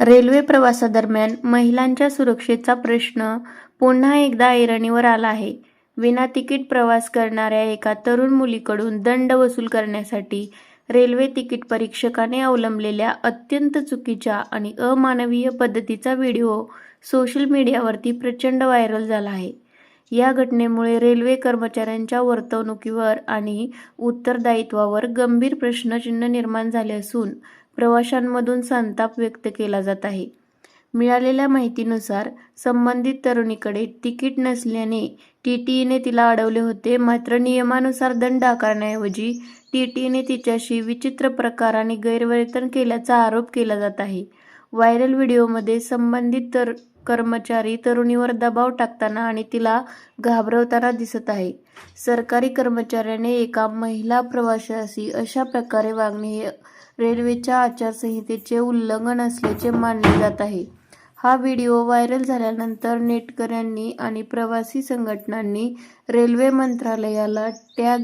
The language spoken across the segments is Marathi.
रेल्वे प्रवासादरम्यान महिलांच्या सुरक्षेचा प्रश्न पुन्हा एकदा ऐरणीवर आला आहे. विना तिकीट प्रवास करणाऱ्या एका तरुण मुलीकडून दंड वसूल करण्यासाठी रेल्वे तिकीट परीक्षकाने अवलंबलेल्या अत्यंत चुकीच्या आणि अमानवीय पद्धतीचा व्हिडिओ सोशल मीडियावरती प्रचंड व्हायरल झाला आहे. या घटनेमुळे रेल्वे कर्मचाऱ्यांच्या वर्तणुकीवर आणि उत्तरदायित्वावर गंभीर प्रश्नचिन्ह निर्माण झाले असून प्रवाशांमधून संताप व्यक्त केला जात आहे. मिळालेल्या माहितीनुसार संबंधित तरुणीकडे तिकीट नसल्याने टीटीईने तिला अडवले होते. मात्र नियमानुसार दंड आकारण्याऐवजी टीटीईने तिच्याशी विचित्र प्रकाराने गैरवर्तन केल्याचा आरोप केला जात आहे. व्हायरल व्हिडिओमध्ये संबंधित कर्मचारी तरुणीवर दबाव टाकताना आणि तिला घाबरवताना दिसत आहे. सरकारी कर्मचाऱ्याने एका महिला प्रवाशाशी अशा प्रकारे वागणे हे रेल्वेच्या आचारसंहितेचे उल्लंघन असल्याचे मानले जात आहे. हा व्हिडिओ व्हायरल झाल्यानंतर नेटकऱ्यांनी आणि प्रवासी संघटनांनी रेल्वे मंत्रालयाला टॅग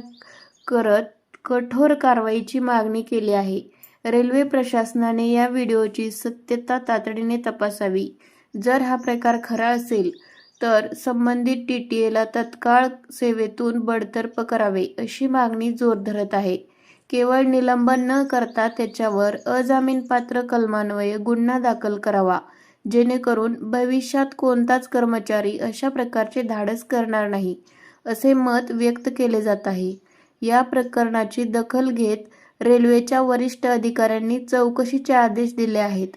करत कठोर कारवाईची मागणी केली आहे. रेल्वे प्रशासनाने या व्हिडिओची सत्यता तातडीने तपासावी. जर हा प्रकार खरा असेल तर संबंधित टीटीएला तत्काळ सेवेतून बडतर्फ करावे अशी मागणी जोर धरत आहे. केवळ निलंबन न करता त्याच्यावर अजामीनपात्र कलमान्वये गुन्हा दाखल करावा, जेणेकरून भविष्यात कोणताच कर्मचारी अशा प्रकारचे धाडस करणार नाही, असे मत व्यक्त केले जात आहे. या प्रकरणाची दखल घेत रेल्वेच्या वरिष्ठ अधिकाऱ्यांनी चौकशीचे आदेश दिले आहेत.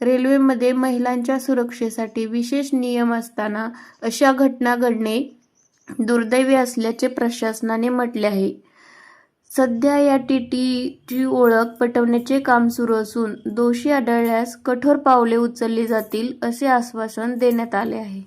रेल्वेमध्ये महिलांच्या सुरक्षेसाठी विशेष नियम असताना अशा घटना घडणे दुर्दैवी असल्याचे प्रशासनाने म्हटले आहे. सध्या या टीटीईची ओळख पटवण्याचे काम सुरू असून दोषी आढळल्यास कठोर पावले उचलली जातील असे आश्वासन देण्यात आले आहे.